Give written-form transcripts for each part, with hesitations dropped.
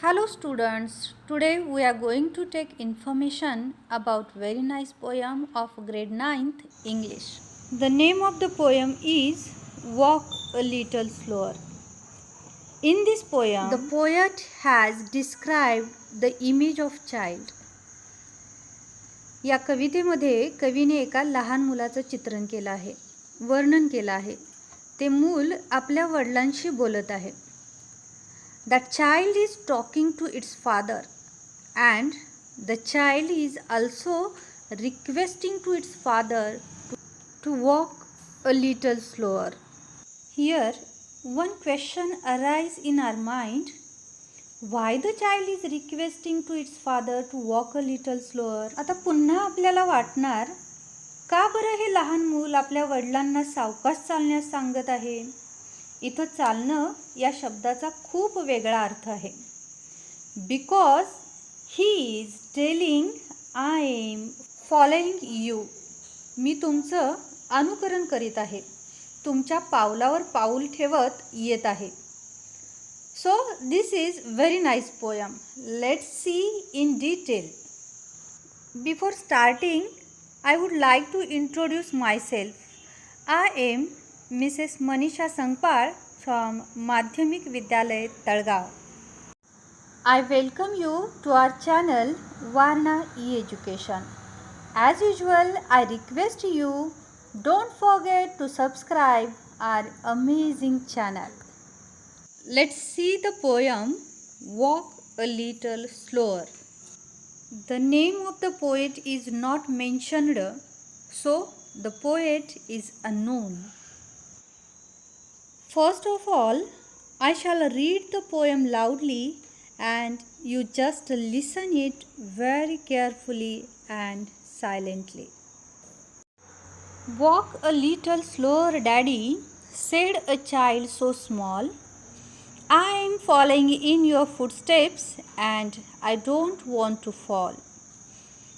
Hello students, today we are going to take information about very nice poem of grade 9th English. The name of the poem is Walk a Little Slower. In this poem, the poet has described the image of child. या कवितेमध्ये कवीने एका लहान मुलाचं चित्रण केलं आहे, वर्णन केलं आहे. ते मूल आपल्या वडिलांशी बोलत आहे. That child is talking to its father and the child is also requesting to its father to walk a little slower. Here one question arises in our mind. Why the child is requesting to its father to walk a little slower? आता पुन्हा आपल्याला वाटणार, का बरं हे लहान मूल आपल्या वडिलांना सावकाश चालण्यास सांगत आहे? इथं चालणं या शब्दाचा खूप वेगळा अर्थ आहे. Because he is telling I am following you. मी तुमचं अनुकरण करीत आहे, तुमच्या पावलावर पाऊल ठेवत येत आहे. So this is very nice poem. Let's see in detail. Before starting I would like to introduce myself. I am Mrs. Manisha Sangpal from Madhyamik Vidyalay, Talgaon. I welcome you to our channel Varna E-Education. As usual, I request you don't forget to subscribe our amazing channel. Let's see the poem Walk a Little Slower. The name of the poet is not mentioned, so the poet is unknown. First of all, I shall read the poem loudly and you just listen it very carefully and silently. Walk a little slower, Daddy, said a child so small. I am following in your footsteps and I don't want to fall.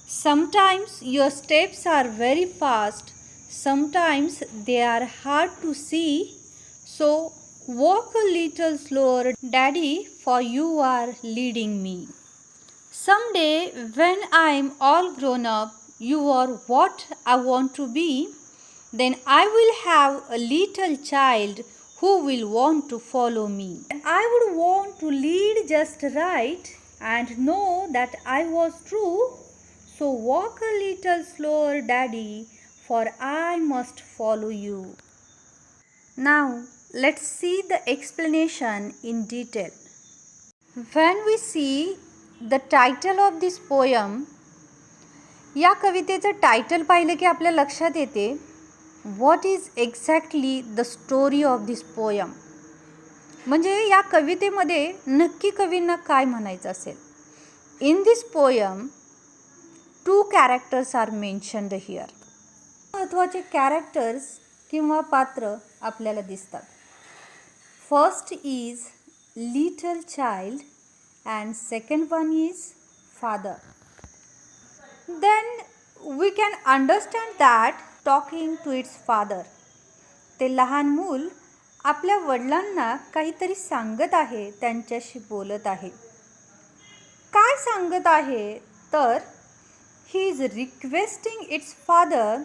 Sometimes your steps are very fast, sometimes they are hard to see. So walk a little slower, Daddy, for you are leading me. Someday when I am all grown up, you are what I want to be. Then I will have a little child who will want to follow me. I would want to lead just right and know that I was true. So walk a little slower, Daddy, for I must follow you. Now let's see the explanation in detail. When we see the title of this poem, या कवितेचं title पाहिलं की आपल्या लक्षात येते What is exactly the story of this poem? म्हणजे या कवितेमध्ये नक्की कवींना काय म्हणायचं असेल. In this poem, two characters are mentioned here. महत्त्वाचे कॅरेक्टर्स किंवा पात्र आपल्याला दिसतात. First is little child and second one is father. Then we can understand that talking to its father. ते लहान मूल आपल्या वडिलांना काहीतरी सांगत आहे, त्यांच्याशी बोलत आहे. काय सांगत आहे तर he is requesting its father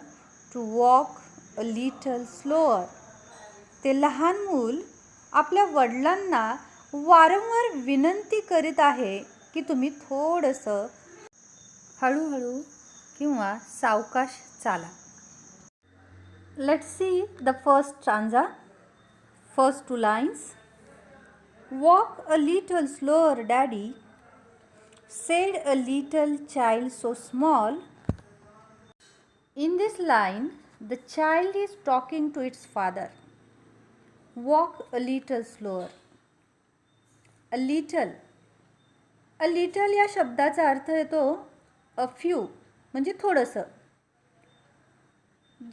to walk a little slower. ते लहान मूल आपल्या वडिलांना वारंवार विनंती करीत आहे की तुम्ही थोडंसं हळूहळू किंवा सावकाश चाला. Let's see the first stanza, first two lines. Walk a little slower, Daddy, said a little child so small. In this line, the child is talking to its father. Walk a little slower. A little. A little या शब्दाचा अर्थ येतो a few, म्हणजे थोडंसं.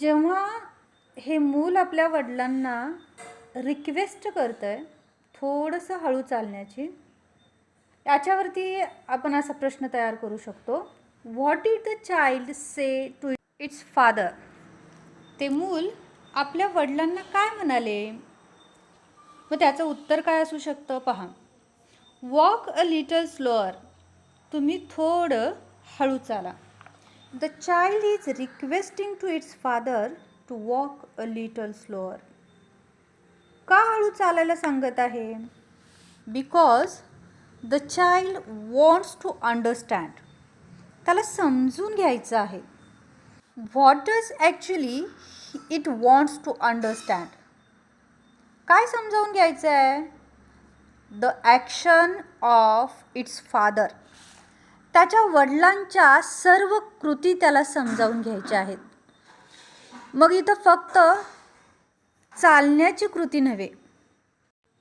जेव्हा हे मूल आपल्या वडिलांना रिक्वेस्ट करतंय थोडंसं हळू चालण्याची, याच्यावरती आपण असा प्रश्न तयार करू शकतो. What did the child say to its father? ते मूल आपल्या वडिलांना काय म्हणाले? मग त्याचं उत्तर काय असू शकतं पहा. Walk a little slower. तुम्ही थोडं हळू चाला. The child is requesting to its father to walk a little slower. का हळू चालायला सांगत आहे? Because the child wants to understand. त्याला समजून घ्यायचं आहे. What does actually it wants to understand. काय समजावून घ्यायचं आहे? The action of its father. त्याच्या वडिलांच्या सर्व कृती त्याला समजावून घ्यायच्या आहेत. मग इथं फक्त चालण्याची कृती नव्हे,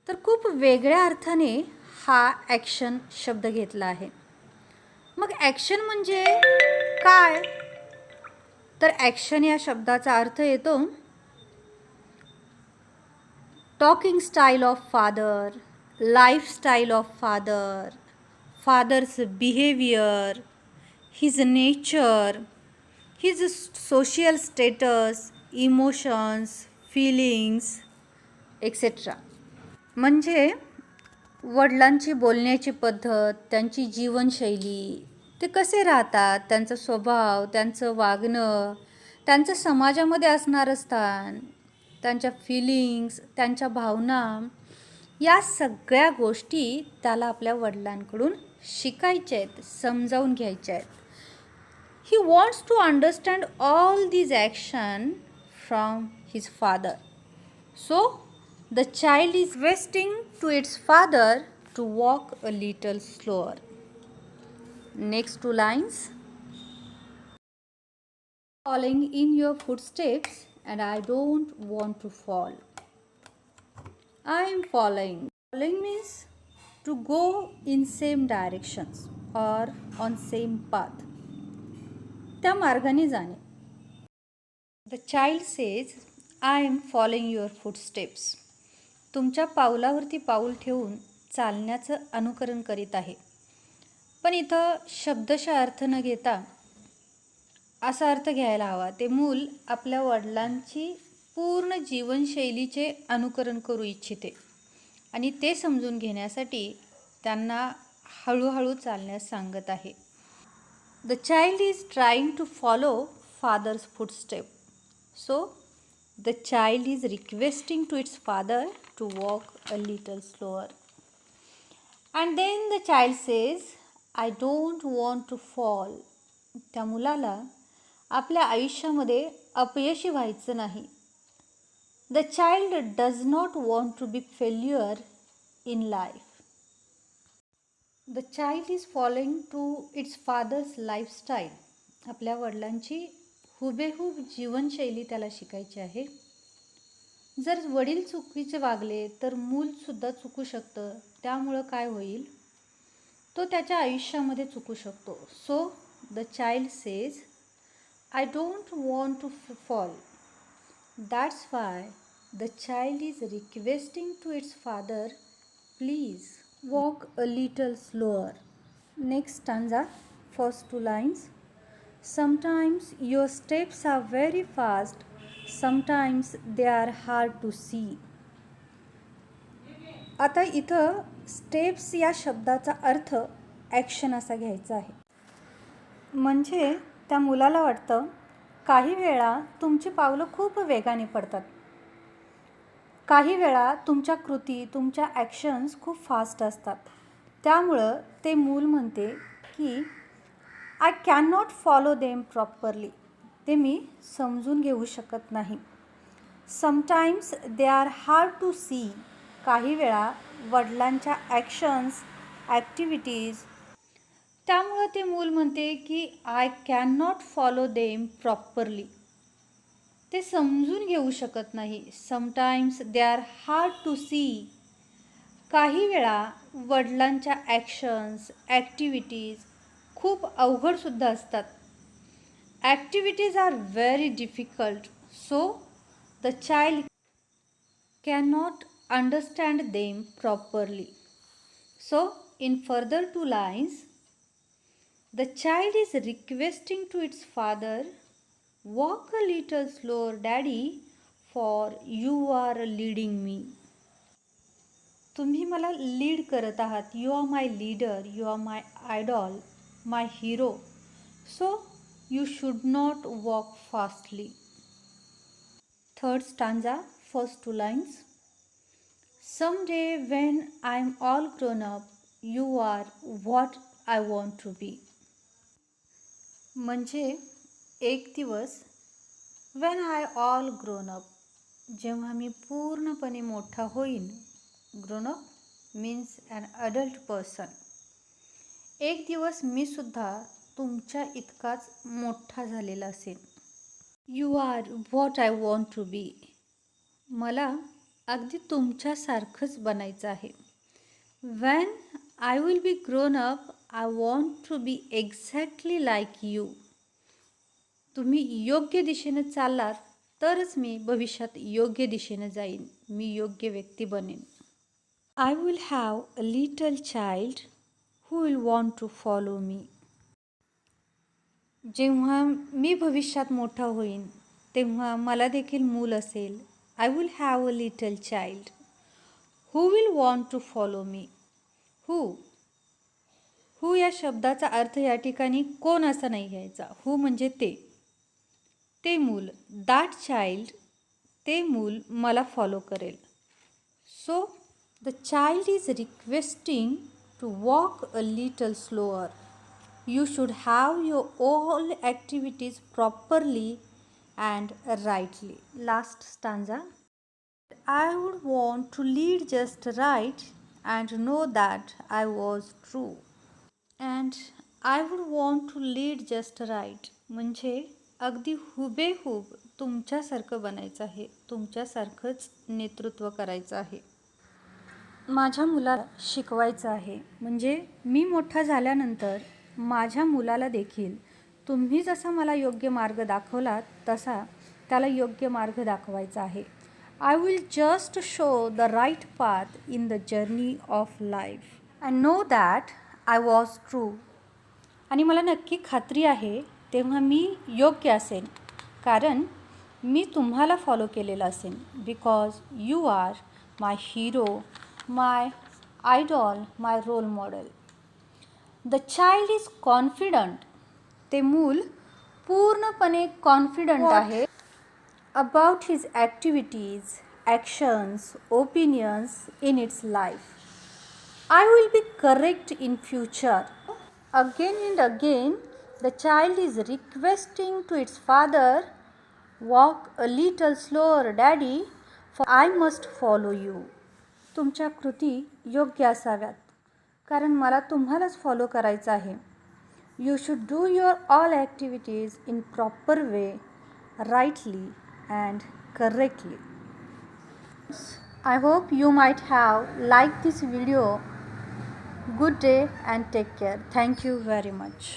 तर खूप वेगळ्या अर्थाने हा ॲक्शन शब्द घेतला आहे. मग ॲक्शन म्हणजे काय? तर ॲक्शन या शब्दाचा अर्थ येतो talking style of father, lifestyle of father, father's behaviour, his nature, his social status, emotions, feelings etcetera. म्हणजे वडिलांची बोलण्याची पद्धत, त्यांची जीवनशैली, ते कसे राहतात, त्यांचा स्वभाव, त्यांचं वागणं, त्यांचं समाजामध्ये असणारं स्थान, त्यांच्या फीलिंग्स, त्यांच्या भावना, या सगळ्या गोष्टी त्याला आपल्या वडिलांकडून शिकायच्या आहेत, समजावून घ्यायच्या आहेत. He wants to understand all these action from his father. So the child is wasting to its father to walk a little slower. Next two lines. Falling in your footsteps and I don't want to fall. I am falling. Falling means to go in same directions or on same path. त्या मार्गाने जाणे. The child says, I am following your footsteps. तुमच्या पावलावरती पाऊल ठेवून चालण्याचं अनुकरण करीत आहे. पण इथं शब्दशः अर्थ न घेता असा अर्थ घ्यायला हवा, ते मूल आपल्या वडिलांची पूर्ण जीवनशैलीचे अनुकरण करू इच्छिते आणि ते समजून घेण्यासाठी त्यांना हळूहळू चालण्यास सांगत आहे. The child is trying to follow father's footstep. So the child is requesting to its father to walk a little slower. And then the child says, I don't want to fall. त्या मुलाला आपल्या आयुष्यामध्ये अपयशी व्हायचं नाही. The child does not want to be failure in life. The child is following to its father's lifestyle. आपल्या वडिलांची हुबेहूब जीवनशैली त्याला शिकायची आहे. जर वडील चुकीचे वागले तर मूलसुद्धा चुकू शकतं. त्यामुळं काय होईल, तो त्याच्या आयुष्यामध्ये चुकू शकतो. So the child says, I don't want to fall. That's why the child is requesting to its father, please walk a little slower. Next stanza, first two lines. Sometimes your steps are very fast, sometimes they are hard to see. आता इथं steps या शब्दाचा अर्थ action असा घ्यायचा आहे. म्हणजे त्या मुलाला वाटतं, काही वेळा तुमची पावलं खूप वेगाने पडतात, काही वेळा तुमच्या कृती, तुमच्या ॲक्शन्स खूप फास्ट असतात. त्यामुळं ते मूल म्हणते की I can not follow them properly. ते मी समजून घेऊ शकत नाही. Sometimes they are hard to see. काही वेळा वडिलांच्या ॲक्शन्स, ॲक्टिव्हिटीज, त्यामुळं ते मूल म्हणते की I can not follow them properly. ते समजून घेऊ शकत नाही. Sometimes they are hard to see. काही वेळा वडिलांच्या ॲक्शन्स, ॲक्टिव्हिटीज खूप अवघडसुद्धा असतात. Activities are very difficult. So the child can not understand them properly. So in further two lines, the child is requesting to its father, walk a little slower, daddy, for you are leading me. तुम्ही मला lead करत आहात. You are my leader, you are my idol, my hero. So you should not walk fastly. Third stanza, first two lines. Someday when I'm all grown up, you are what I want to be. म्हणजे एक दिवस when I all grown up, जेव्हा मी पूर्णपणे मोठा होईन. Grown up means an adult person. एक दिवस मी सुद्धा तुमच्या इतकाच मोठा झालेला असेल. You are what I want to be. मला अगदी तुमच्यासारखंच बनायचं आहे. When I will be grown up I want to be exactly like you. तुम्ही योग्य दिशेनं चाललात तरच मी भविष्यात योग्य दिशेनं जाईन. मी योग्य व्यक्ती बनेन. I will have a little child who will want to follow me. जेव्हा मी भविष्यात मोठा होईन तेव्हा मला देखील मूल असेल. I will have a little child who will want to follow me. Who या शब्दाचा अर्थ या ठिकाणी कोण असा नाही घ्यायचा. हू म्हणजे ते मूल. दॅट चाइल्ड, ते मूल मला फॉलो करेल. So the child is requesting to walk a little slower. You should have your all activities properly and rightly. Last stanza. I would want to lead just right and know that I was true. And I would want to lead just right. म्हणजे अगदी हुबेहूब तुमच्यासारखं बनायचं आहे. तुमच्यासारखंच नेतृत्व करायचं आहे. माझ्या मुलाला शिकवायचं आहे. म्हणजे मी मोठा झाल्यानंतर माझ्या मुलाला देखील तुम्ही जसा मला योग्य मार्ग दाखवलात तसा त्याला योग्य मार्ग दाखवायचा आहे. I will just show the right path in the journey of life and know that I was true. आणि मला नक्की खात्री आहे तेव्हा मी योग्य असेन कारण मी तुम्हाला फॉलो केलेलं असेन. Because you are my hero, my idol, my role model. The child is confident. ते मूल पूर्णपणे कॉन्फिडंट आहे about his activities, actions, opinions in its life. I will be correct in future. Again and again the child is requesting to its father, walk a little slower daddy, for I must follow you. तुमच्या कृती योग्य असाव्यात कारण मला तुम्हालाच follow करायचं आहे. You should do your all activities in proper way, rightly and correctly. I hope you might have like this video. Good day and take care. Thank you very much.